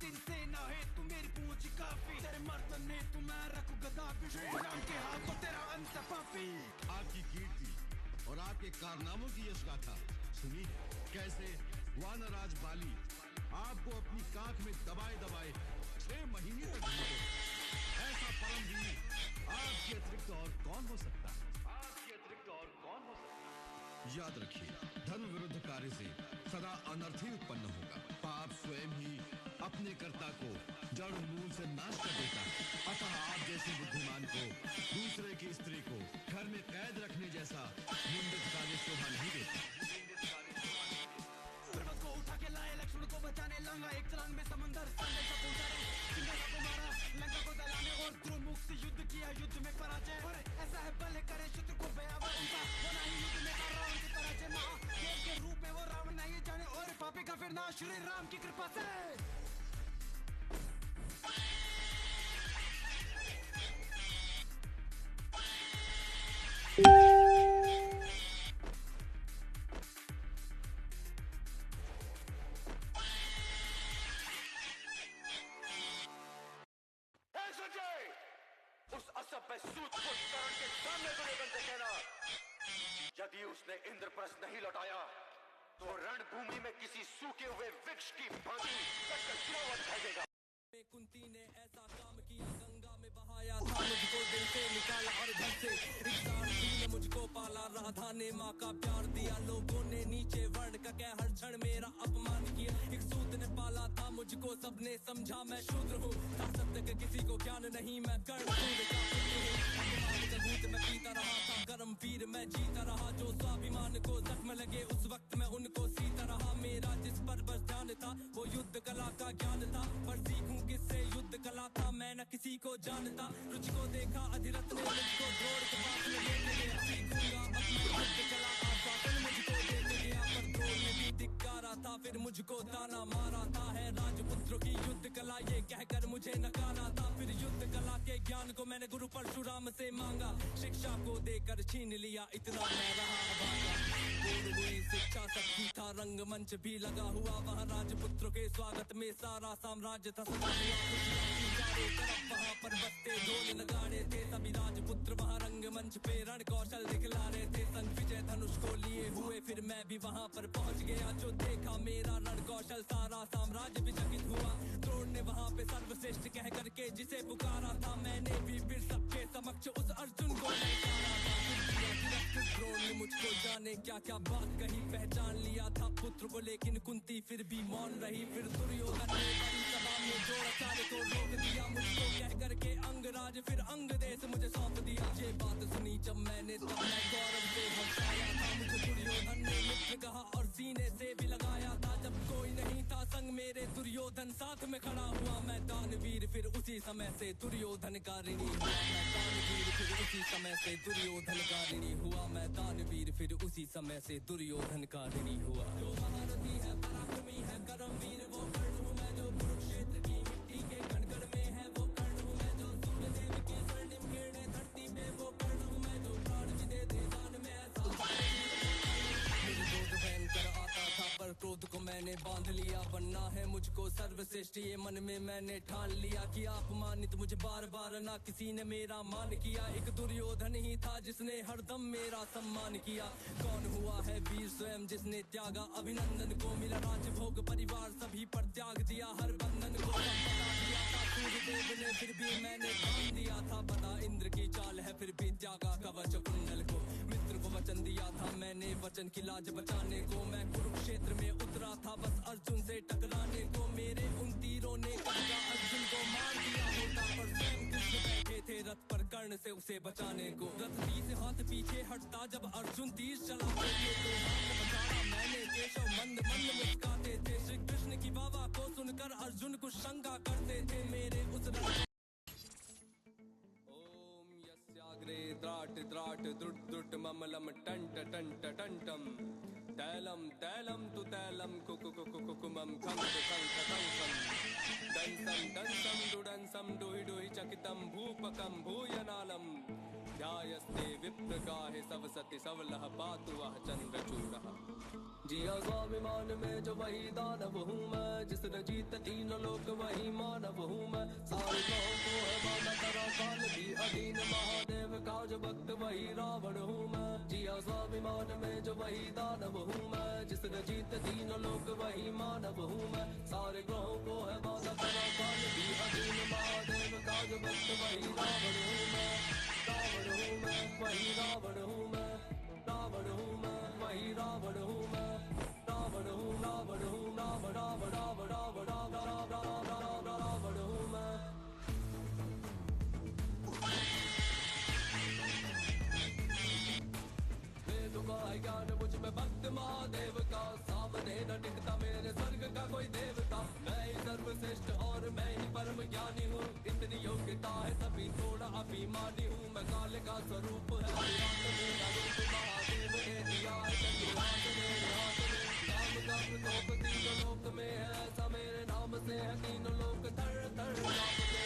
तेरी सेना है तू मेरी पूंछ काफी, तेरे मर्दन ने तू मैं रखू गद्दाफी, श्री राम के हाथों तेरा अंत पापी। आपकी कीर्ति और आपके कारनामों की यश गाथा सुनी कैसे वानराज बाली आपको अपनी कांख में दबाए दबाए 6 महीने तक घूमे। ऐसा परमवीर आपके अतिरिक्त और कौन हो सकता है? आपके अतिरिक्त और कौन हो सकता है? याद रखिए, धर्म विरुद्ध कार्य से सदा अनर्थ ही उत्पन्न होगा। पाप स्वयं ही अपने कर्ता को जड़ मूल से नाश कर देता है। अतः आप जैसे बुद्धिमान को दूसरे की स्त्री को घर में कैद रखने जैसा निंदित कार्य शोभा नहीं देता। पर्वत को उठा के लाए लक्ष्मण को बचाने, लंगा एक छलांग में समंदर संदेशा पहुंचाने, सिंघासुर को मारा लंका को जलाने और द्रुमुख से युद्ध किया, युद्ध में पराजय। और ऐसा है बल करे शत्रु को भयावह, उनका बना ही युद्ध में रावण की पराजय। महादेव के रूप में वो रावण नहीं जाने, और पापी का फिर नाश श्री राम की कृपा से। उस असभ्य सूझबूझ कर्ण के सामने दुर्योधन से कहना, यदि उसने इंद्रप्रस्थ नहीं लौटाया तो रणभूमि में किसी सूखे हुए वृक्ष की भांति गिरावट भेजेगा। कुंती ने ऐसा काम किया, गंगा में बहाया था मुझको, दिल से निकाला और घर से ने मुझको पाला। राधा ने माँ का प्यार दिया, लोगों ने नीचे वर्ण का कह हर क्षण मेरा अपमान किया। एक सूत ने पाला था मुझको, सबने समझा मैं शूद्र हूँ, था सत्य के किसी को ज्ञान नहीं, मैं कर्ण सूर्य का पुत्र हूँ। अपमान का दूत मैं पीता रहा था, कर्म वीर मैं जीता रहा, जो स्वाभिमान को जख्म लगे उस वक्त मैं उनको सीता रहा। मेरा जिस पर बस ध्यान था वो युद्ध कला का ज्ञान था, पर सीखूं किससे युद्ध कला था मैं न किसी को जानता। रुचि को देखा अधिरथ ने मुझको द्रोण के पास में लेके गया, सीखूंगा अपनी युद्ध कला आश्वासन मुझको देके गया। पर द्रोण ने भी धिक्कारा था, फिर मुझको ताना मारा था, है राजपुत्रों की युद्ध कला ये कहकर मुझे नकारा था। फिर युद्ध कला के ज्ञान को मैंने गुरु परशुराम से मांगा, शिक्षा को देकर छीन लिया, इतना मैं रहा अभागा। पूर्ण हुई शिक्षा शक्ति था, रंगमंच भी लगा हुआ, वहाँ राजपुत्रों के स्वागत में सारा साम्राज्य था सजा हुआ। चारों तरफ वहाँ पर बसते ढोल नगाड़े थे, सभी राजपुत्र वहाँ रंगमंच पे रण कौशल दिखला रहे थे। संग विजय धनुष को लिए हुए फिर मैं भी वहाँ पर पहुँच गया, जो देखा मेरा रण कौशल सारा साम्राज्य विचकित हुआ। द्रोण ने वहाँ पे सर्वश्रेष्ठ कह करके जिसे पुकारा था, मैंने भी फिर सबके समक्ष उस अर्जुन को ललकारा था। द्रोण ने मुझको जाने क्या क्या बात कही, पहचान लिया था पुत्र को, लेकिन कुंती फिर भी मौन रही। फिर दुर्योधन ने बड़ी सभा में द्रोणाचार्य को रोक दिया, मुझको कह करके अंगराज फिर अंग देश मुझे सौंप दिया। ये बात सुनी जब मैंने तब मैं गौरव से हर्षाया था, मुझे दुर्योधन ने मित्र कहा और सीने से भी लगाया था। जब कोई नहीं था संग मेरे दुर्योधन साथ में खड़ा हुआ, मैं दानवीर फिर उसी समय से दुर्योधन का ऋणी हुआ। मैं दानवीर फिर उसी समय से दुर्योधन का ऋणी हुआ, मैं दानवीर फिर उसी समय से दुर्योधन का ऋणी हुआ। जो महारथी है पराक्रमी है कर्मवीर वो कर्ण हूँ मैं, जो कुरुक्षेत्र की मिट्टी के कण कण में है वो कर्ण हूँ मैं, जो सूर्यदेव की स्वर्णिम किरणें धरती पे वो कर्ण हूँ मैं, जो प्राण भी दे दे दान में ऐसा मुझे क्रोध भयंकर आता था, पर क्रोध को मैंने बांध लिया। बनना है मुझको सर्वश्रेष्ठ ये मन में मैंने ठान लिया, कि अपमानित मुझे बार बार ना किसी ने मेरा मान किया। एक दुर्योधन ही था जिसने हरदम मेरा सम्मान किया। कौन हुआ है वीर स्वयं जिसने त्यागा अभिनंदन को, मिला राजभोग परिवार सभी पर त्याग दिया, हर बंधन को बता दिया था सूर्यदेव ने, फिर भी मैंने ठान दिया था। बता इंद्र की चाल है फिर भी त्यागा कवच कुंडल को, मित्र को वचन दिया था मैंने वचन की लाज बचाने को। मैं कुरुक्षेत्र में उतरा था बस अर्जुन से टकराने को, मेरे उन तीरों ने कहा अर्जुन को मार दिया होता, पर स्वयं कृष्ण बैठे थे रथ पर कर्ण से उसे बचाने को। रथ 20 हाथ पीछे हटता जब अर्जुन तीर चलाते थे, तो हाथ बचाया मैंने केशव मंद मंद मुस्काते थे। श्री कृष्ण की वावा को सुनकर अर्जुन कुछ शंका करते थे मेरे उस ओम यस्याग्रे द्राट द्राट द्रुट द्रुट ममलम टंट टंट टंटम तैलम तैलम तु तैलम कुकुकुकुकुमम खंग खंग खंगम दंसम दंसम दुडंसम डोहि डोहि चकितम भूपकम भूयनालम ध्यायस्ते विप्रगाहे सव सति सवलह पातु वह चंद्रचूड़ः। जिया स्वाभिमान में जो वही दानव हूँ मैं, जिसने जीत तीनों लोक वही वही मानव हूँ मैं। सारे ग्रहों को है बांधा करा काल भी अधीन, महादेव का जो भक्त वही रावण हूँ मैं। जिया स्वाभिमान में जो वही दानव हूँ मैं, जिसने जीत तीनों लोग वही मानव हूँ मैं। सारे ग्रहों को है बांधा करा काल भी अधीन, महादेव का जो भक्त वही रावण हूँ मैं। रावण हूँ मैं, वही रावण हूँ मैं। रावण हूँ मैं, वही रावण हूँ मैं। रावण हूँ, रावण हूँ, रावण रावण रावण रावण रावण रावण हूँ मैं। वेदों का है ज्ञान मुझ में भक्त महादेव का, सामने न टिकता मेरे स्वर्ग का कोई देवता। मैं ही सर्वश्रेष्ठ और मैं ही परम ज्ञानी हूँ, इतनी योग्यता है तभी थोड़ा अभिमानी हूँ। मैं काल का स्वरूप है विराट मेरा रूप, महादेव ने दिया है चंद्रहास मेरे हाथ में। नाम का प्रकोप तीनों लोक में है ऐसा, मेरे नाम से है तीनों लोक थर थर कांपते।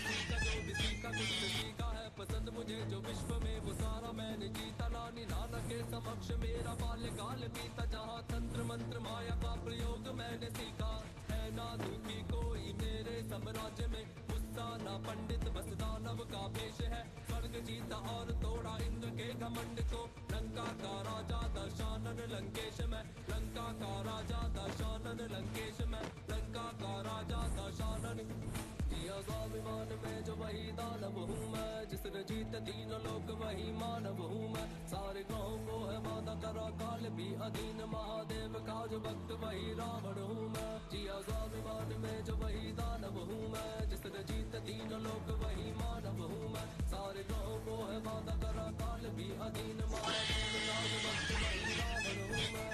सीखा जो भी सीखा कुछ सीखा है पसंद मुझे जो विश्व में वो सारा मैंने जीता। नानी नाना के समक्ष मेरा बाल्यकाल बीता, जहाँ तंत्र मंत्र माया का प्रयोग मैंने सीखा। है ना दुखी कोई मेरे साम्राज्य में, गुस्सा ना पंडित बस दानव का भेष है। स्वर्ग जीता और तोड़ा इंद्र के घमंड को, लंका का राजा दशानन लंकेश में। लंका का राजा दशानन लंकेश में, लंका का राजा दशानन। जिया स्वाभिमान में जो वही दानव हूँ मैं, जिसने जीत तीनों लोग वही मानव हूँ मैं। सारे ग्रहों को है बांधा करा काल भी अधीन, महादेव का जो भक्त वही रावण हूँ मैं। जिया स्वाभिमान में जो वही दानव हूँ मैं, जिसने जीत तीनों लोग वही मानव हूँ मैं। सारे ग्रहों को है बांधा करा काल भी अधीन, महादेव का जो भक्त वही रावण हूँ मैं।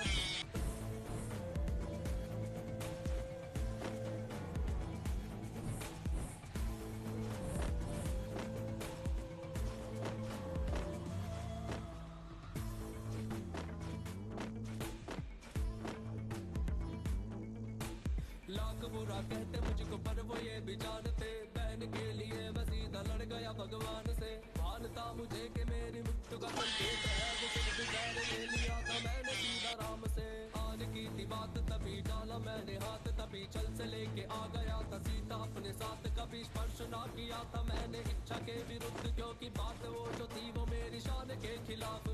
लाख बुरा कहते मुझको पर वो ये भी जानते, बहन के लिए मैं सीधा लड़ गया भगवान से। मानता मुझे कि मेरी मृत्यु का संकेत है, वो फिर भी बैर ले लिया था मैंने सीधा राम से। आन की थी बात तभी डाला मैंने हाथ, तभी चल से लेके आ गया था सीता अपने साथ। कभी स्पर्श ना किया था मैंने इच्छा के विरुद्ध, क्योंकि बात वो जो थी वो मेरी शान के खिलाफ।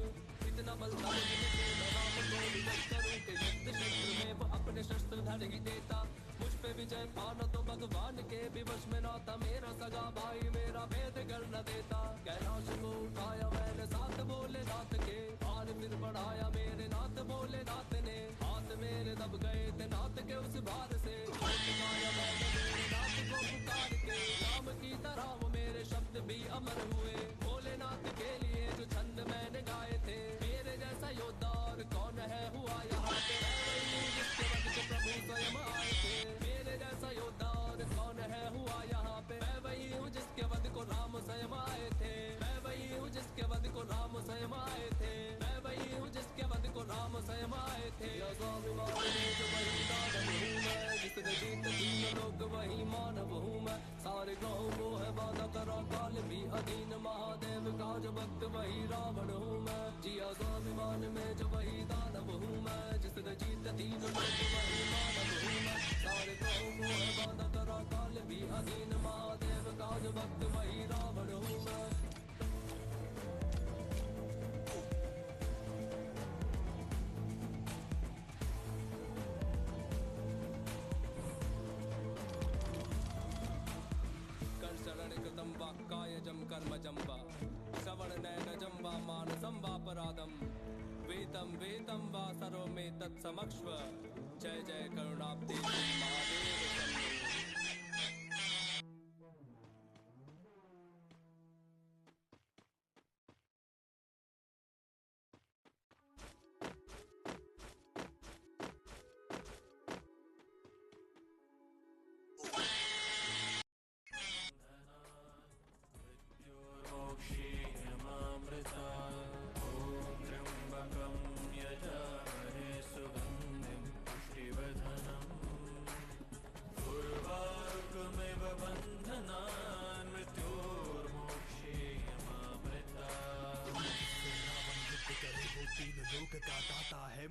इतना बल था मुझे कि मैं राम को विजय करूं कि युद्ध क्षेत्र में वो अपने शस्त्र धर ही देता। मुझ पे विजय पाना तो भगवान के भी वश में ना था, मेरा सगा भाई मेरा भेद कर न देता। कैलाश को उठाया मैंने साथ भोलेनाथ के, और फिर बढ़ाया मेरे नाथ भोलेनाथ ने। हाथ मेरे दब गए थे नाथ के उस भार से, उठाया मैंने मेरे नाथ को पुकार के। राम की तरह वो मेरे शब्द भी अमर हुए, भोलेनाथ के लिए जो छंद मैंने गाए थे। मेरे जैसा योद्धा और कौन है हुआ यहाँ पे, वही जिसके वध को प्रभु स्वयं आए थे। मेरे जैसा योद्धा और कौन है हुआ यहाँ पे, मैं वही हूँ जिसके वध को राम स्वयं आए थे। मैं वही हूँ जिसके वध को राम स्वयं आए थे। मैं वही हूँ जिसके वध को राम स्वयं आए थे। स्वाभिमान में जो वही दानव हूँ मैं, जिसने जीत तीनों लोग वही मानव हूँ मैं। सारे ग्रहों को है बांधा करा काल भी अधीन, महादेव का जो भक्त वही रावण हूँ मैं। जिया स्वाभिमान में जो वही दानव हूँ मैं, जिसने जीत तीनों लोग वही मानव हूँ मैं। सारे ग्रहों को है बांधा करा काल भी अधीन, महादेव का जो भक्त वही रावण हूँ मैं। शरणकृतं वाक्कायजं कर्मजं वा, श्रवणनयनजं वा मानसं वापराधं, वेदं वेदं वा सर्वमे तत्समक्ष्व। जय जय करुणाब्धे महादेव शंभो।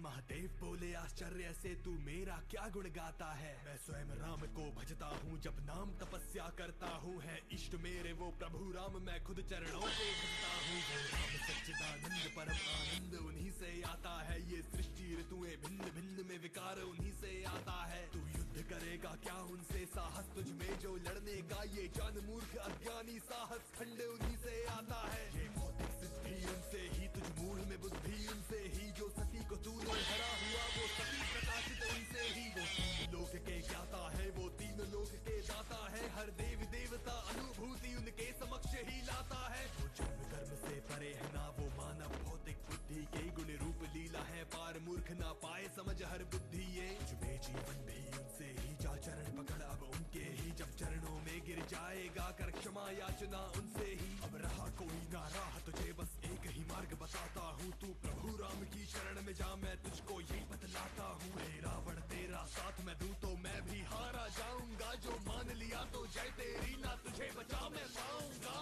महादेव बोले आश्चर्य से तू मेरा क्या गुण गाता है। मैं स्वयं राम को भजता हूँ जब नाम तपस्या करता हूँ, है इष्ट मेरे वो प्रभु राम, मैं खुद चरणों को भजता हूँ। वो राम सच्चिदानंद परम आनंद, उन्हीं से आता है ये सृष्टि ऋतुएं भिन्न भिन्न में विकार उन्हीं से आता है। तू युद्ध करेगा क्या उनसे, साहस तुझ में जो लड़ने का, ये जान मूर्ख अज्ञानी साहस खंड उन्हीं से आता है। ये भौतिक सिद्धि उनसे ही, तुझ मूढ़ में बुद्धि उनसे ही, जो सती को तूने हरा हुआ वो सती प्रकाशित उनसे ही। वो तीन लोक के ज्ञाता है, वो तीन लोक के दाता है, हर देव देवता अनुभूति उनके समक्ष ही लाता है। वो जन्म कर्म से परे है ना, वो मानव भौतिक बुद्धि के गुण रूप लीला है, पार मूर्ख ना पाए समझ हर बुद्धि ये। तुझमें जीवन भी उनसे ही, जा चरण पकड़ अब उनके ही, जब चरणों में गिर जाएगा कर क्षमा याचना उनसे ही। अब रहा कोई ना राह तुझे, बस एक ही मार्ग बताता हूँ, तू प्रभु राम की शरण में जा, मैं तुझको यही बतलाता हूँ। हे रावण तेरा साथ मैं दूं तो मैं भी हारा जाऊंगा, जो मान लिया तो जय तेरी, ना तुझे बचा मैं पाऊंगा।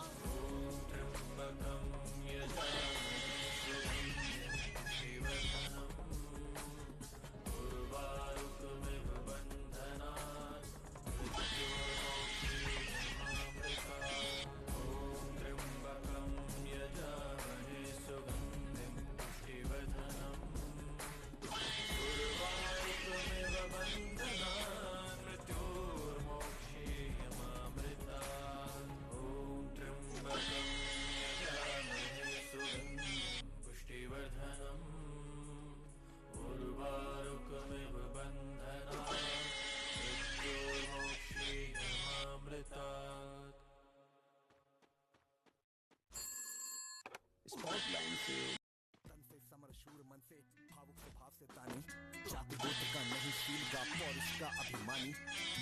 समरशूर मन से, भावुक स्वभाव से तानी, जाति गोत्र का नहीं शील का पौरुष का अभिमानी,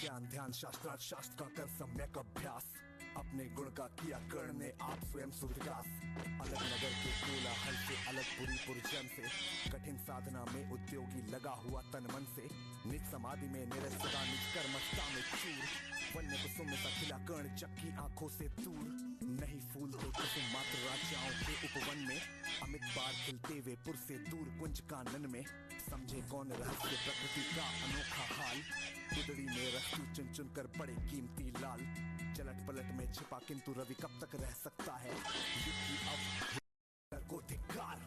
ज्ञान ध्यान शास्त्रार्थ शास्त्र का कर सम्यक अभ्यास, अपने गुण का किया कर्ण ने आप स्वयं सुविकास। अलग नगर के कोलाहल से, अलग पुरी पुरजन से, कठिन साधना में उद्योगी लगा हुआ तन मन से, निज समाधि में निरस सदा निज कर्मस्था में चूर, वन्य कुसुम में सा खिला कर्ण चक्की आंखों से दूर, नहीं फूल तो कुसुम मात्र राजाओं के उपवन में, अमित बार खिलते हुए पुर से दूर कुंज कानन में, समझे कौन रहस्य प्रकृति का अनोखा हाल, उदड़ी में रखी चुन चुन कर बड़े कीमती लाल, चलट पलट में छिपा किंतु रवि कब तक रह सकता है, युग की अब को धिक्कार।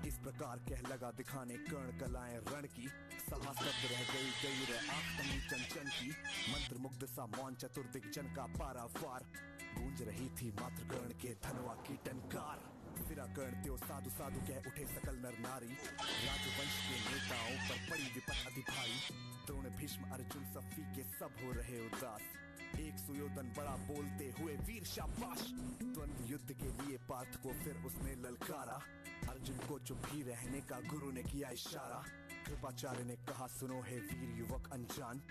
इस प्रकार कह लगा दिखाने कर्ण कलाएं रण की, सभा शब्द रह गई रे आंख तमी चंचन की, मंत्र मुग्ध सा मौन चतुर्दिग्जन का पारावार, गूंज रही थी मात्र कर्ण के धनवा की टनकार। सिरा कर्ण त्यो साधु साधु कह उठे सकल नर नारी, राजवंश के नेताओं पर पड़ी विपत अति भारी, द्रोण भीष्म अर्जुन सफी के सब हो रहे उदास, एक सुयोधन बड़ा बोलते हुए वीर शाबाश, द्वंद्व युद्ध के लिए पार्थ को फिर उसने ललकारा, अर्जुन को चुप ही रहने का गुरु ने किया इशारा, कृपाचार्य ने कहा सुनो है वीर युवक अनजान,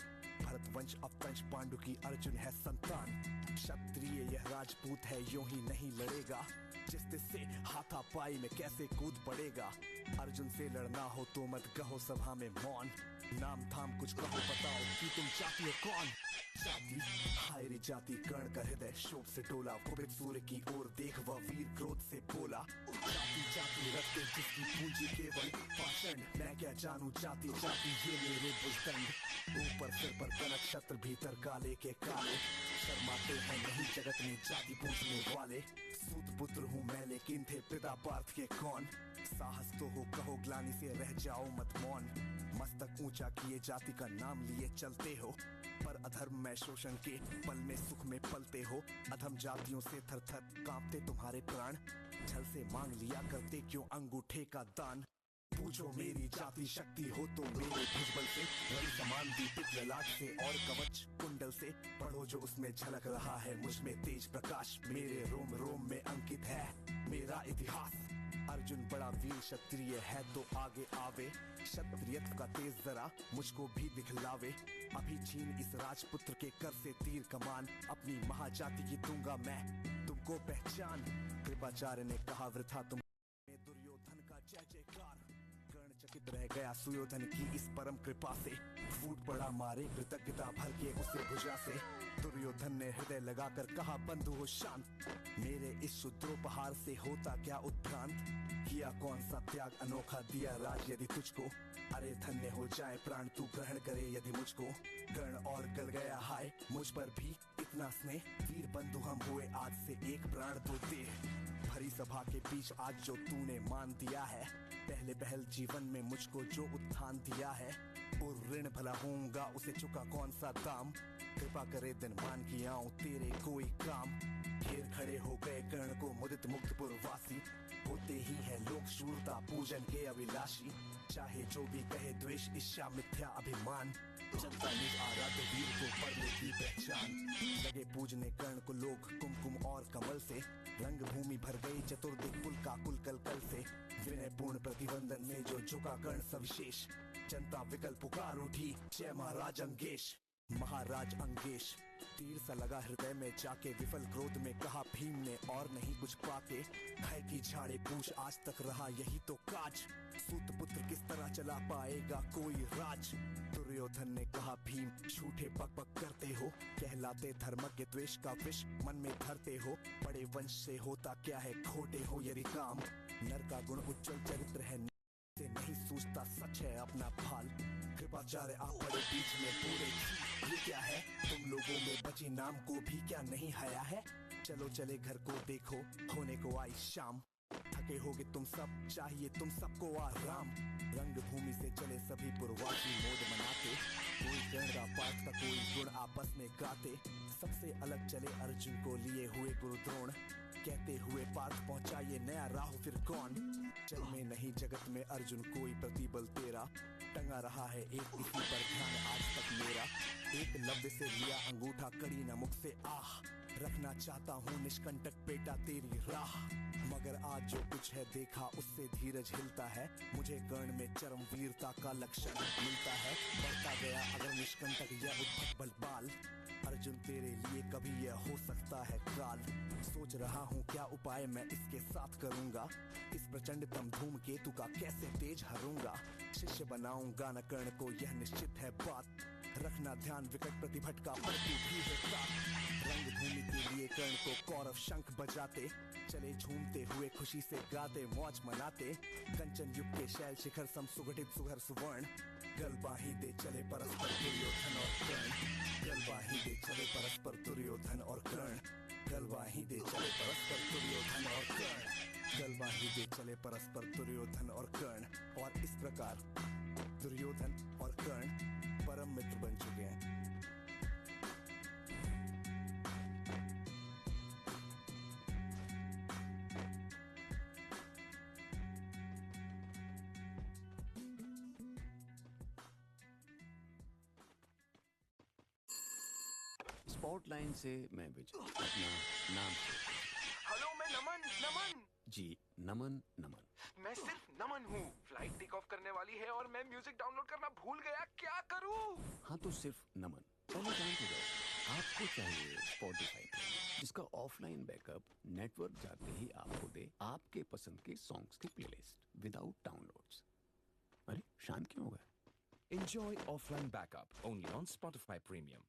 भरतवंश अपवंश पांडु की अर्जुन है संतान, क्षत्रिय यह राजपूत है यूं ही नहीं लड़ेगा, जिस से हाथापाई में कैसे कूद पड़ेगा, अर्जुन से लड़ना हो तो मत कहो सभा में मौन, नाम थाम कुछ कहो बताओ कि तुम चाहती हो कौन। जाति हाय रे जाति, कर्ण का हृदय शोक से डोला, कुपित सूर्य की ओर देख वह वीर क्रोध से बोला, जाति जाति रखते जिसकी पूंजी केवल पाषण, मैं क्या जानू जाति जाति ये मेरे बुजदंड, ऊपर सिर पर कनक छत्र भीतर काले के काले, शर्माते हैं नहीं जगत में जाति पूछने वाले, सूत पुत्र हूँ मैं लेकिन थे पिता पार्थ के कौन, साहस तो हो कहो ग्लानि से रह जाओ मत मौन, मस्तक ऊंचा किए जाति का नाम लिए चलते हो, पर अधर्म में शोषण के पल में सुख में पलते हो, अधम जातियों से थर थर कांपते तुम्हारे प्राण, छल से मांग लिया करते क्यों अंगूठे का दान, पूछो मेरी जाति शक्ति हो तो मेरे भुजबल से, रवि समान दीपित ललाट से और कवच कुंडल से, पढ़ो जो उसमें झलक रहा है मुझ में तेज प्रकाश, मेरे रोम रोम में अंकित है मेरा इतिहास, अर्जुन बड़ा वीर क्षत्रिय है तो आगे आवे, क्षत्रियत्व का तेज जरा मुझको भी दिखलावे, अभी छीन इस राजपुत्र के कर से तीर कमान, अपनी महाजाति की दूंगा मैं तुमको पहचान, कृपाचार्य ने कहा वृथा तुम दुर्योधन का जय जयकार, कर्ण चकित रह गया सुयोधन की इस परम कृपा से, फूट पड़ा मारे कृतज्ञता भर के उसे भुजा से, दुर्योधन ने हृदय लगाकर कहा बंधु हो शांत, मेरे इस शुद्रोपहार से होता क्या उत्क्रांत, किया कौन सा त्याग अनोखा दिया राज यदि तुझको, अरे धन्य हो जाए प्राण तू ग्रहण करे यदि मुझको, कर्ण और गल गया हाय मुझ पर भी इतना स्नेह, वीर बंधु हम हुए आज से एक प्राण दो दे। भरी सभा के बीच आज जो तूने मान दिया है, पहले पहल जीवन में मुझको जो उत्थान दिया है, और ऋण भला होऊंगा उसे चुका कौन सा दाम। कृपा करे दिन मान की आऊं तेरे कोई काम। घेर खड़े हो गए कर्ण को मुदित मुक्त पुरवासी, होते ही है लोग शूरता पूजन के अभिलाषी। चाहे जो भी कहे द्वेष ईर्ष्या मिथ्या अभिमान, जनता निज आराध्य वीर को परले की पहचान। लगे पूजने कर्ण को लोग कुमकुम और कमल से, रंग भूमि भर गई चतुर्दिक कुल का कुल कल कल से। विनय पूर्ण प्रतिबंधन में जो झुका कर्ण सविशेष, जनता विकल पुकार उठी जय महाराज अंगेश। महाराज अंगेश तीर सा लगा हृदय में जाके, विफल क्रोध में कहा भीम ने और नहीं कुछ पाके। भय की झाड़े पूछ आज तक रहा यही तो काज, सूत पुत्र किस तरह चला पाएगा कोई राज। दुर्योधन ने कहा भीम झूठे पक पक करते हो, कहलाते धर्मज्ञ द्वेष का विष मन में धरते हो। बड़े वंश से होता क्या है खोटे हो यदि काम, नर का गुण उज्जवल चरित्र है से नहीं सूझता सच है अपना भाल। कृपाचार्य आप बड़े बीच में पूरे ये क्या है, तुम लोगों में बची नाम को भी क्या नहीं हया है। चलो चले घर को देखो होने को आई शाम, थके होगे तुम सब चाहिए तुम सबको आराम। रंग भूमि से चले सभी पुरवासी मोद मनाते, कोई गणरा पाठ का कोई गुण आपस में गाते। सबसे अलग चले अर्जुन को लिए हुए गुरु द्रोण, कहते हुए पार्थ पहुंचा ये नया राहु फिर कौन। चल में नहीं जगत में अर्जुन कोई प्रतिबल तेरा, टंगा रहा है एक इसी पर ध्यान आज तक मेरा। एक लफ्ज से लिया अंगूठा कड़ी न मुख से आह, रखना चाहता हूँ निष्कंटक बेटा तेरी राह। मगर आज जो कुछ है देखा उससे धीरज हिलता है, मुझे कर्ण में चरम वीरता का लक्षण मिलता है। बढ़ता गया अगर निष्कंटक यह उद्भट बलबाल, अर्जुन तेरे लिए कभी यह हो सकता है काल। सोच रहा हूँ क्या उपाय मैं इसके साथ करूँगा, इस प्रचंड दमधूम केतु का कैसे तेज हरूंगा। शिष्य बनाऊंगा न कर्ण को यह निश्चित है बात, रखना ध्यान विकट प्रतिभट का परंतु भी है साथ। रंग भूमि के लिए कर्ण को कौरव शंख बजाते, चले झूमते हुए खुशी से गाते मौज मनाते। कंचन युग के शैल शिखर सम सुगठित सुघर सुवर्ण, गलबाही दे चले परस्पर दुर्योधन और कर्ण। गलबाही दे चले परस्पर दुर्योधन और कर्ण, गलबाही दे चले परस्पर दुर्योधन और कर्ण, गलबाही दे चले परस्पर दुर्योधन और कर्ण। और इस प्रकार दुर्योधन और कर्ण परम मित्र बन चुके हैं। स्पॉटलाइन से मैं विजय, अपना नाम। हेलो मैं नमन। नमन जी नमन। नमन मैं सिर्फ नमन हूँ। फ्लाइट टेक ऑफ करने वाली है और मैं म्यूजिक डाउनलोड करना भूल गया, क्या करूँ? हाँ तो सिर्फ नमन, पहले जान तो जाओ। आपको चाहिए स्पॉटिफाई जिसका ऑफलाइन बैकअप नेटवर्क जाते ही आपको दे आपके पसंद के सॉन्ग्स की प्लेलिस्ट विदाउट डाउनलोड्स। अरे शांत क्यों हो गए? Enjoy offline backup only on Spotify Premium.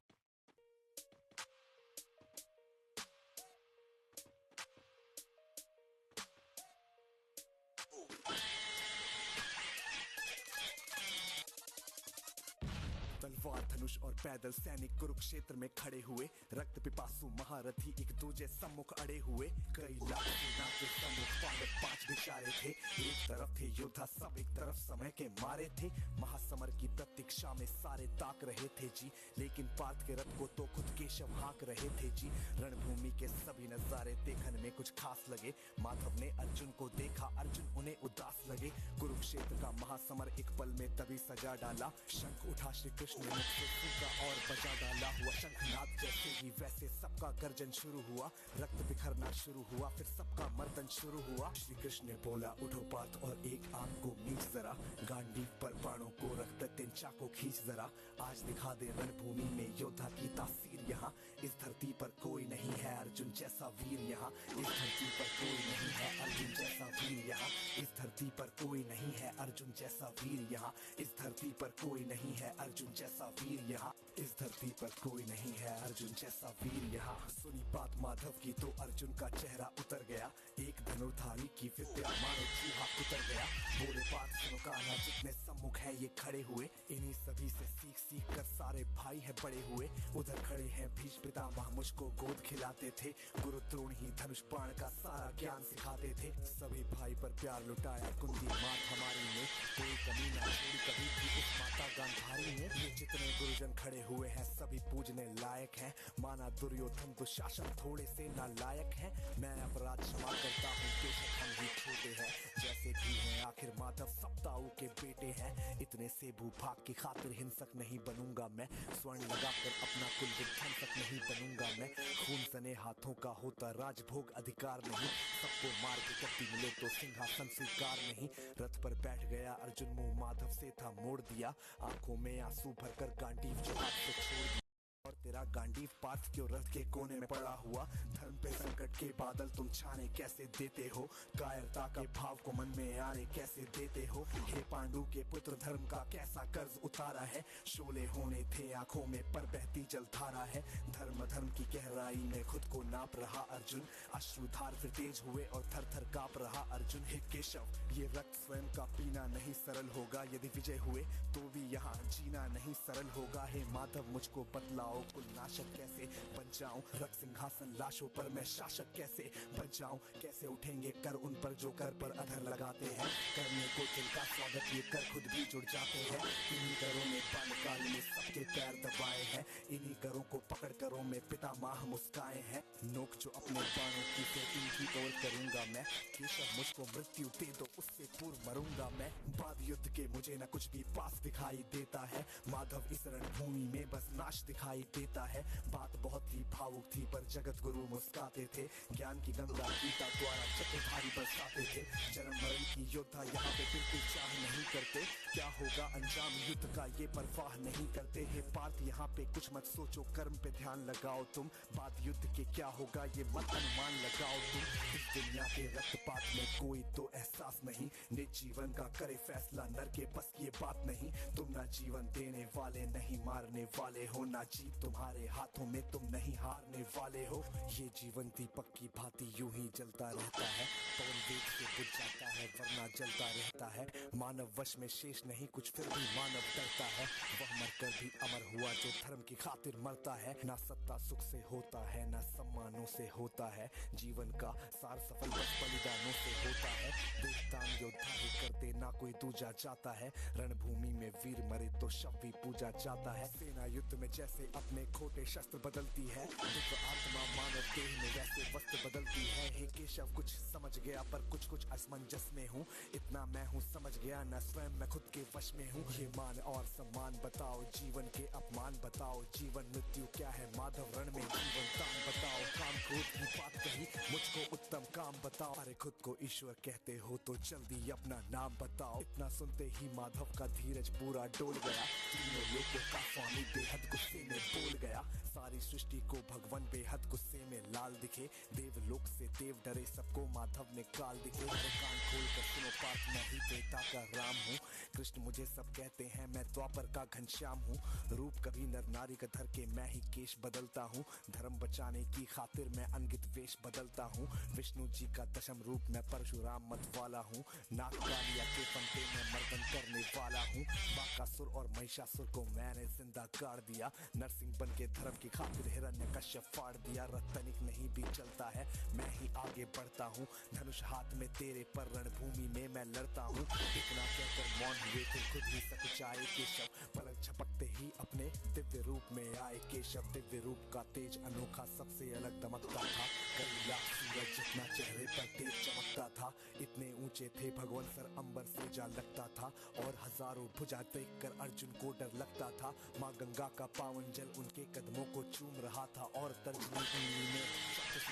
तलवार धनुष और पैदल सैनिक कुरुक्षेत्र में खड़े हुए, रक्त पिपासु महारथी एक दूजे सम्मुख अड़े हुए। कई लाख सेना के सम्मुख पांडव पांच बिचारे थे, एक तरफ थे योद्धा सब एक तरफ समय के मारे थे। महासमर की प्रतीक्षा में सारे ताक रहे थे जी, लेकिन पार्थ के रथ को तो खुद केशव हाँक रहे थे जी। रणभूमि के सभी नजारे देखने में कुछ खास लगे, माधव ने अर्जुन को देखा अर्जुन उन्हें उदास लगे। कुरुक्षेत्र का महासमर एक पल में तभी सजा डाला, शंख उठा श्री कृष्ण ने मुख से फूंका और बजा डाला। हुआ शंखनाद जैसे ही वैसे सबका गर्जन शुरू हुआ, रक्त बिखरना शुरू हुआ फिर सबका मर्दन शुरू हुआ। श्री कृष्ण ने बोला उठो पार्थ और एक आंख को मीच जरा, गांडीव पर बाणों को रख दे तीन चाकों खींच जरा। आज दिखा दे रणभूमि में योद्धा की तासीर यहाँ, इस धरती पर कोई नहीं है अर्जुन जैसा वीर यहाँ। इस धरती पर कोई नहीं है अर्जुन जैसा वीर यहाँ, इस धरती पर कोई नहीं है अर्जुन जैसा वीर यहाँ। इस धरती पर कोई नहीं है अर्जुन जैसा वीर यहाँ, इस धरती पर कोई नहीं है अर्जुन जैसा वीर यहाँ। सुनी बात माधव की तो अर्जुन का चेहरा उतर गया, एक धनुर्धारी की विद्या मानो चूहा उतर गया। बोले पार्थ सुनो कान्हा जितने सम्मुख है ये खड़े हुए, इन्हीं सभी से सीख सीख कर सारे भाई है बड़े हुए। उधर खड़े हैं भीष्म पितामह मुझको गोद खिलाते थे, गुरु द्रोण ही धनुष बाण का सारा ज्ञान सिखाते थे। सभी भाई पर प्यार लुटाया कुंती मात हमारी ने, कोई कमी ना छोड़ी कभी भी उस माता गांधारी ने। ये जितने गुरुजन खड़े हुए हैं सभी पूजने लायक हैं, माना दुर्योधन दुशासन थोड़े से नालायक हैं। मैं अपराध क्षमा करता हूँ बेशक हम भी छोटे हैं, जैसे भी हैं आखिर माधव सप्ताऊ के बेटे हैं। इतने से भूभाग की खातिर हिंसक नहीं बनूंगा मैं, स्वर्ण लगाकर अपना कुल विध्वंसक नहीं बनूंगा मैं। खून सने हाथों का होता राजभोग अधिकार नहीं, सबको मार के गद्दी मिले तो सिंहासन स्वीकार नहीं। रथ पर बैठ गया अर्जुन मुंह माधव से था मोड़ दिया, आंखों में आंसू भरकर गांडीव जो हाथ से छोड़ दिया। और तेरा गांडीव पार्थ क्यों रथ के कोने में पड़ा हुआ, धर्म पे संकट के बादल तुम छाने कैसे देते हो, कायरता के भाव को मन में आने कैसे देते हो। हे पांडु के पुत्र धर्म का कैसा कर्ज उतारा है, शोले होने थे आंखों में पर बहती जलधारा है। धर्म की गहराई में खुद को नाप रहा अर्जुन, अश्रुधार फिर तेज हुए और थर थर कांप रहा अर्जुन। हे केशव ये रक्त स्वयं का पीना नहीं सरल होगा, यदि विजय हुए तो भी यहाँ जीना नहीं सरल होगा। हे माधव मुझको बतलाओ कुल नाशक कैसे बन जाऊं, रक्त सिंहासन लाशों पर मैं शासक कैसे बन जाऊं। कैसे उठेंगे कर उन पर जो कर पर अधर लगाते हैं, करने को जिनका स्वागत ये कर खुद भी जुड़ जाते हैं। इन्हीं करों में बाल्यकाल में सबके पैर दबाए हैं, इन्हीं करों को पकड़ करों में पितामह मुस्काए हैं। नोक जो अपने बाणों की से इनकी ओर करूंगा मैं, केशव मुझको मृत्यु दे दो उससे पूर्व मरूंगा मैं। बाद युद्ध के मुझे न कुछ भी पास दिखाई देता है, माधव इस रणभूमि में बस नाश दिखाई देता है। बात बहुत ही भावुक थी पर जगत गुरु मुस्काते थे, ज्ञान की गंगा गीता द्वारा चक्रधारी बरसाते थे। जन्म मरण की योद्धा यहाँ पे बिल्कुल चाह नहीं करते, क्या होगा अंजाम युद्ध का ये परवाह नहीं करते। हे पार्थ यहाँ पे कुछ मत सोचो कर्म पे ध्यान लगाओ तुम, बाद युद्ध के क्या होगा ये मत अनुमान लगाओ तुम। इस दुनिया के रक्तपात में कोई तो एहसास नहीं, निज जीवन का करे फैसला नर के बस ये बात नहीं। तुम ना जीवन देने वाले नहीं मारने वाले हो, ना जीत तुम्हारे हाथों में तुम नहीं हारने वाले हो। ये जीवन दीपक की भांति यूं ही जलता रहता है, पवन वेग से बुझ जाता है वरना जलता रहता है। मानव वश में शेष नहीं कुछ फिर भी मानव डरता है, वह मरकर भी अमर हुआ जो धर्म की खातिर मरता है। ना सत्ता सुख से होता है ना सम्मानों से होता है, जीवन का सार सफल बस बलिदानों से होता है। देवतान योद्धा ही करते ना कोई दूजा जाता है, रणभूमि में वीर मरे तो शव भी पूजा जाता है। सेना युद्ध में जैसे अपने खोटे शस्त्र बदलती है, दुख आत्मा मानव देह में वैसे वस्त्र बदलती है। हे केशव कुछ समझ गया पर कुछ कुछ असमंजस में हूँ, इतना मैं हूँ समझ गया न स्वयं मैं खुद के वश में हूँ। ये मान और सम्मान बताओ, जीवन के अपमान बताओ, जीवन मृत्यु क्या है माधव रण में जीवन दान बताओ। काम क्रोध की बात कही मुझको उत्तम काम बताओ, अरे खुद को ईश्वर कहते हो तो जल्दी अपना नाम बताओ। इतना सुनते ही माधव का धीरज पूरा डोल गया, तीनों लोगों का स्वामी बेहद गुस्से में बोल गया। सारी सृष्टि को भगवान बेहद गुस्से में लाल दिखे, देवलोक से देव डरे सबको माधव ने काल दिखे। कान खोल कर सुनो पार्थ मैं ही त्रेता का राम हूँ, कृष्ण मुझे सब कहते हैं मैं द्वापर का घनश्याम हूँ। रूप कभी नर नारी का धर के मैं ही केश बदलता हूँ, धर्म बचाने की खातिर मैं अनगित वेश बदलता हूँ। विष्णु जी का दशम रूप मैं परशुराम मत वाला हूँ, नाग कालिया के फंदे में मर्दन करने वाला हूँ। बाकासुर और महिषासुर को मैंने जिंदा गाड़ दिया, नरसिंह बन के धर्म की खातिर हिरण्यकश्यप फाड़ दिया। रतनिक नहीं भी चलता है मैं ही आगे बढ़ता हूँ, धनुष हाथ में तेरे पर रणभूमि में मैं लड़ता हूँ। इतना कहकर मौन हुए थे खुद ही सकुचाए केशव, पलक झपकते ही अपने दिव्य रूप में आए केशव। दिव्य रूप का तेज अनोखा सबसे अलग दमकता था, कई लाख सूरज जितना चेहरे पर तेज चमकता था। इतने ऊंचे थे भगवान सर अंबर से जा लगता था, और हजारों भुजा देख कर अर्जुन को डर लगता था। माँ गंगा का पावन जल उनके कदमों को चूम रहा था, और तर्जनी उंगली में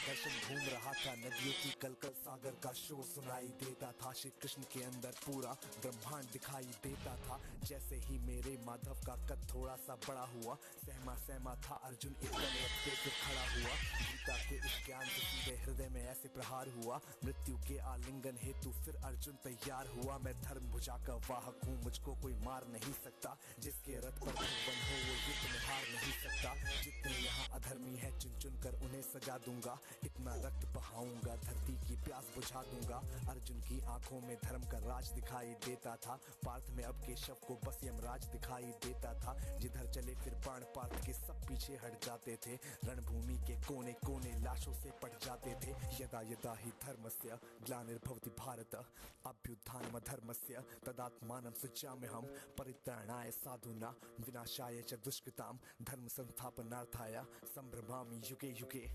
दर्शन घूम रहा था। नदियों की कलकल सागर का शोर सुनाई देता था, श्री कृष्ण के अंदर पूरा ब्रह्मांड दिखाई देता था। जैसे ही मेरे माधव का कद थोड़ा सा बड़ा हुआ, सहमा सहमा था अर्जुन एकदम रथ पे फिर खड़ा हुआ। गीता के इस ज्ञान से सीधे हृदय में ऐसे प्रहार हुआ, मृत्यु के आलिंगन हेतु फिर अर्जुन तैयार हुआ। मैं धर्म भुजा का वाहक हूँ, मुझको कोई मार नहीं सकता, जिसके रथ पर भगवान हो वो युद्ध में हार नहीं सकता। जितने यहाँ धर्मी है चुन चुन कर उन्हें सजा दूंगा, इतना रक्त बहाऊंगा धरती की प्यास बुझा दूंगा। अर्जुन की आंखों में धर्म का राज दिखाई देता था, पार्थ में अब केशव को बस यमराज दिखाई देता था। जिधर चले फिर बाण पार्थ के सब पीछे हट जाते थे, रणभूमि के कोने कोने लाशों से पट जाते थे। यदा यदा ही धर्मस्य ग्लानिर्भवति भारत अभ्युत्थानमधर्मस्य तदात्मानं सृजाम्यहं परित्राणाय साधूनां विनाशाय च दुष्कृतां धर्म संस्थापनार्थाय संभ्रमामि युगे युगे।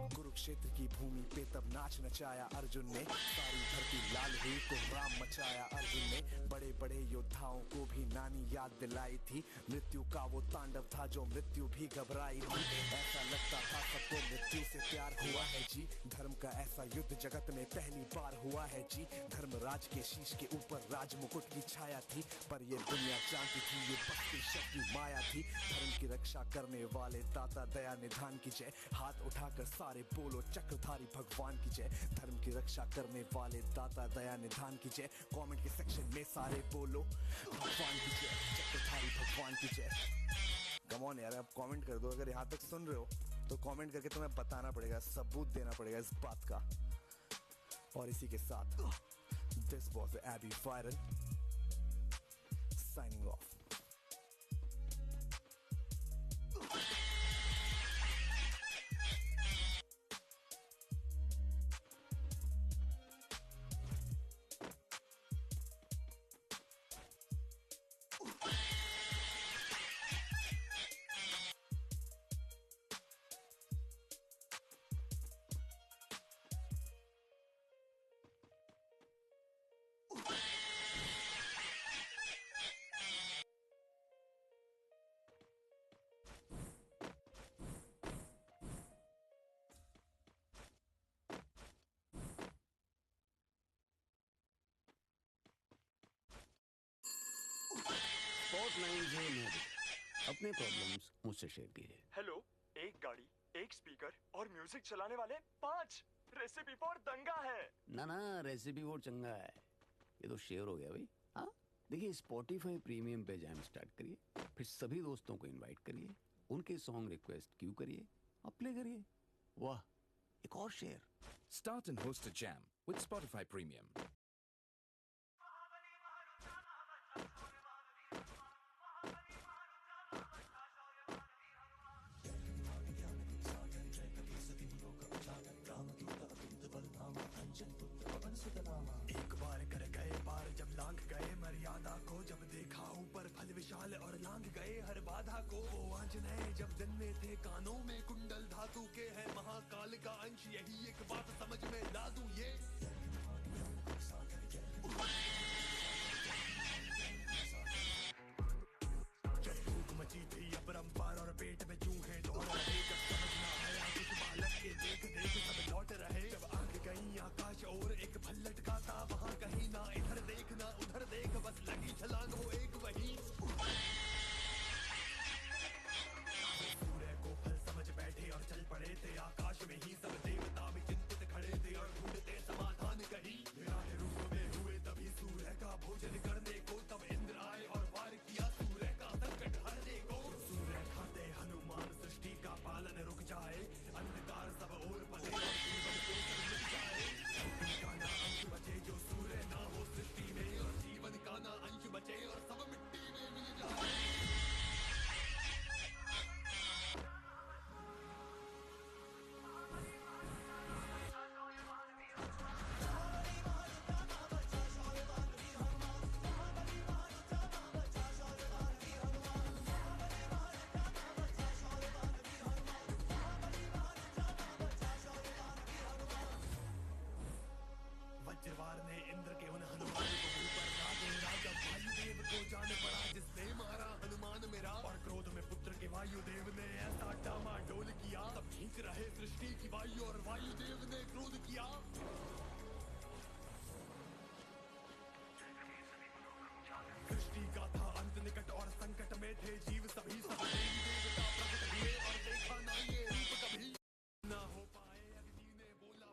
कुरुक्षेत्र की भूमि पे तब नाच नचाया अर्जुन ने, सारी धरती लाल हुई कोहराम मचाया अर्जुन ने। बड़े बड़े योद्धाओं को भी नानी याद दिलाई थी, मृत्यु का वो तांडव था जो मृत्यु भी घबराई थी। ऐसा लगता था सबको मृत्यु से प्यार हुआ है जी, धर्म का ऐसा युद्ध जगत में पहली बार हुआ है जी। धर्मराज के शीश के ऊपर राज मुकुट की छाया थी, पर ये दुनिया जानती थी ये बस कृष्ण की माया थी। धर्म की रक्षा करने वाले दाता दया निधान की जय, हाथ उठाकर सारे बोलो चक्रधारी भगवान की जय। धर्म की रक्षा करने वाले दाता दया निधान की जय, कमेंट के सेक्शन में सारे बोलो भगवान की जय, चक्रधारी भगवान की जय। कम ऑन यार, अब कमेंट कर दो, अगर यहाँ तक सुन रहे हो तो कमेंट करके तुम्हें बताना पड़ेगा, सबूत देना पड़ेगा इस बात का। और इसी के साथ this was AB viral signing off. Spotlight से मैं अपने प्रॉब्लम्स मुझसे शेयर कीजिए। हेलो, एक गाड़ी, एक स्पीकर और म्यूजिक चलाने वाले 5 रेसिपी फॉर दंगा है। ना ना, रेसिपी वो चंगा है, ये तो शेयर हो गया भाई। हाँ देखिए, स्पॉटिफाई प्रीमियम पे जैम स्टार्ट करिए, फिर सभी दोस्तों को इनवाइट करिए, उनके सॉन्ग रिक्वेस्ट क्यू करिए, अप्ले करिए। वाह, एक और share. Start and host a jam with Spotify Premium. एक बार कर गए पार जब लांघ गए मर्यादा को, जब देखा ऊपर फल विशाल और लांघ गए हर बाधा को। ओ आंजनेय जब दिन में थे कानों में कुंडल धातु के, है महाकाल का अंश, यही एक बात समझ में ला दूं ये। जब भूख मची थी अपरंपार और पेट में चूहे दौड़ रहे, जब समझ ना आया कुछ बालक के देख देख सब लौट रहे। जब आंख गई आकाश और एक फल लटका था वहाँ कहीं, ना इधर देख ना उधर देख, बस लगी छलांग वो एक वही। सूर्य को फल समझ बैठे और चल पड़े थे आकाश में ही, सब देवता भी चिंतित खड़े थे और ढूंढते समाधान कहीं। निराहे रूप में हुए तभी सूर्य का भोजन करने को, तब इंद्र आए और वार किया सूर्य का संकट हरने को। सूर्य खाते हनुमान सृष्टि का पालन रुक जाए, अंधकार सब ओर पले और जीवन को सब मिट जाए। सृष्टि का ना अंश बचे जो सूर्य ना हो सृष्टि में, और जीवन का ना अंश बचे और सब मिट्टी में मिल जाए। वज्रवार ने इंद्र के उन हनुमान को ऊपर ला घेरा, जब वायुदेव को जान पड़ा जिसने मारा हनुमान मेरा। और क्रोध में पुत्र के वायुदेव ने ऐसा डामाडोल किया, तब ठीक रहे सृष्टि की वायु और वायुदेव ने क्रोध किया। सृष्टि का था अंत निकट और संकट में थे जीव सभी, सब देवी देवता प्रकट हुए और देखा ना ये रूप कभी। ना हो पाए अग्नि ने बोला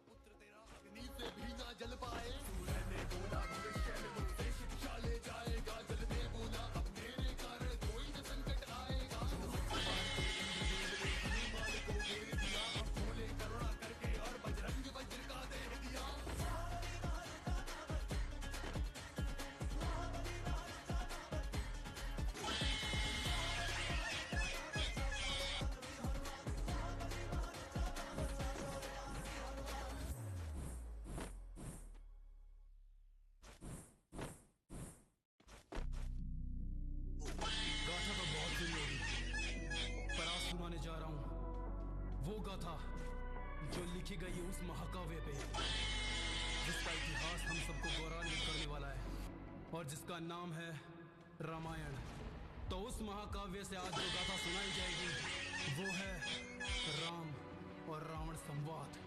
गई उस महाकाव्य पे जिसका इतिहास हम सबको गौरवान्वित करने वाला है और जिसका नाम है रामायण। तो उस महाकाव्य से आज जो गाथा सुनाई जाएगी वो है राम और रावण संवाद।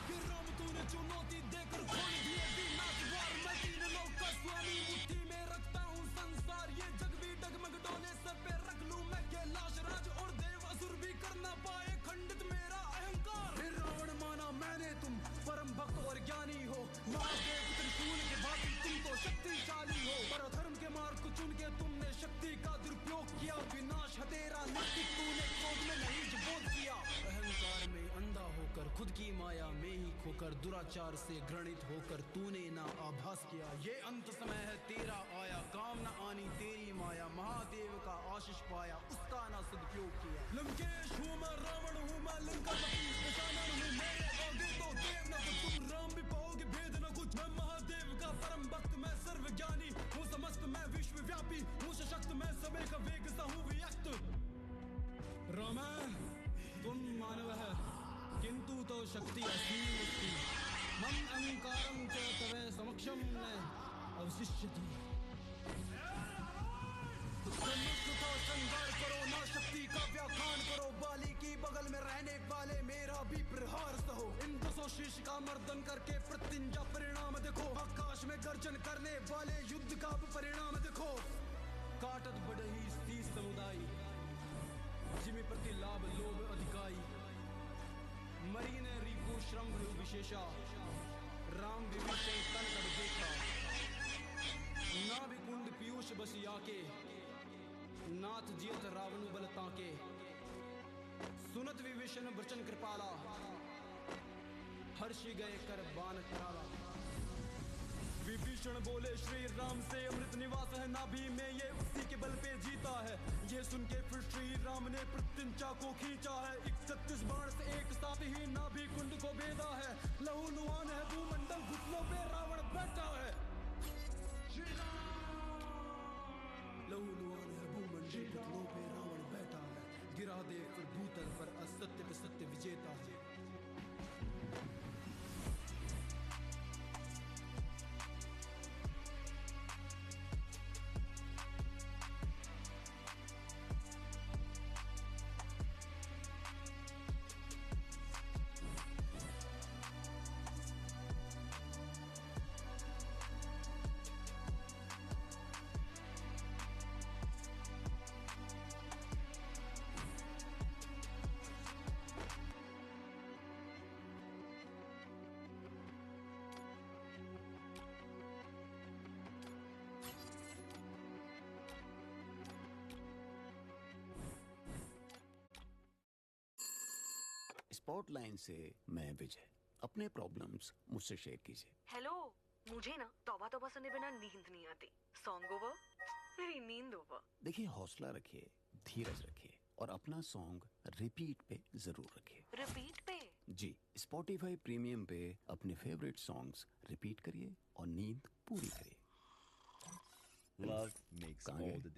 कि राम तूने चुनौती देकर खोल दिए विनाश द्वार, मैं तीन लोक का स्वामी मुट्ठी में रखता हूँ संसार। ये जग भी डगमग डोले सर पे रख लूं मैं कैलाश राज और देव असुर भी कर ना पाए खंडित मेरा अहंकार। फिर रावण माना मैंने तुम परम भक्त और ज्ञानी हो, महादेव त्रिशूल के भांति तुम तो शक्तिशाली हो, पर धर्म के मार्ग को चुन के तुमने शक्ति का दुरुपयोग किया। विनाश है तेरा निश्चित, तूने क्रोध में नहीं बोध किया। अहंकार में अंधा होकर खुद की माया में ही खोकर दुराचार से घृणित होकर तूने ना आभास किया। ये अंत समय है तेरा आया, काम न आनी तेरी माया, महादेव का आशीष पाया उसका ना सदुपयोग किया। लंकेश हूँ मैं, रावण हूँ मैं, लंकापति दशानन हूँ मेरे आगे तो देव न कुछ, तुम राम भी पाओगे भेद न कुछ। मैं महादेव का परम भक्त, मैं सर्वज्ञानी हूँ समस्त, मैं विश्वव्यापी हूँ सशक्त, मैं समय का वेग सा हूँ व्यक्त। राम तुम मानव है किंतु तो शक्ति असीम अस्ति, मम अहंकारं च तवे समक्षम न अवशिष्यति। धनुष उठाओ संहार करो, ना शक्ति का व्याख्यान करो, बाली की बगल में रहने वाले मेरा भी प्रहार सहो। इन दसों शीश का मर्दन करके प्रत्यंजा परिणाम देखो, आकाश में गर्जन करने वाले युद्ध का परिणाम देखो। काटत बढ़ही सी समुदाय जिमे प्रति लाभ लोभ अधिकाई, मरी ने रिपु श्रम विशेषा, राम विभीषण तन कर देखा। ना विकुंड पीयूष बसिया के, नाथ जियत रावण बल ताके, सुनत विभीषण वचन कृपाला, हर्षि गए कर बाण कराला। विभीषण बोले श्री राम से अमृत निवास है नाभि में, ये उसी के बल पे जीता है। ये सुन के फिर श्री राम ने प्रत्यंचा को खींचा है, 31 बाण से एक साथ ही नाभि कुंड को भेदा है। लहू लुहान है भूमंडल, घुटनों पे रावण बैठा है। लहू लुहान है भूमंडल, घुटनों पे रावण बैठा है। गिरा दे फिर भूतल पर असत्य पे सत्य विजेता है। स्पॉटलाइन से मैं विजय, अपने प्रॉब्लम्स मुझसे शेयर कीजिए। हेलो, मुझे ना तौबा तौबा सुने बिना नींद नहीं आती। सॉन्ग ओवर, मेरी नींद ओवर। देखिए, हौसला रखिए, धीरज रखिए और अपना सॉन्ग रिपीट पे जरूर रखिए। रिपीट पे? जी, स्पॉटिफाई प्रीमियम पे अपने फेवरेट सॉन्ग्स रिपीट करिए और नींद पूरी करिए। Love makes all the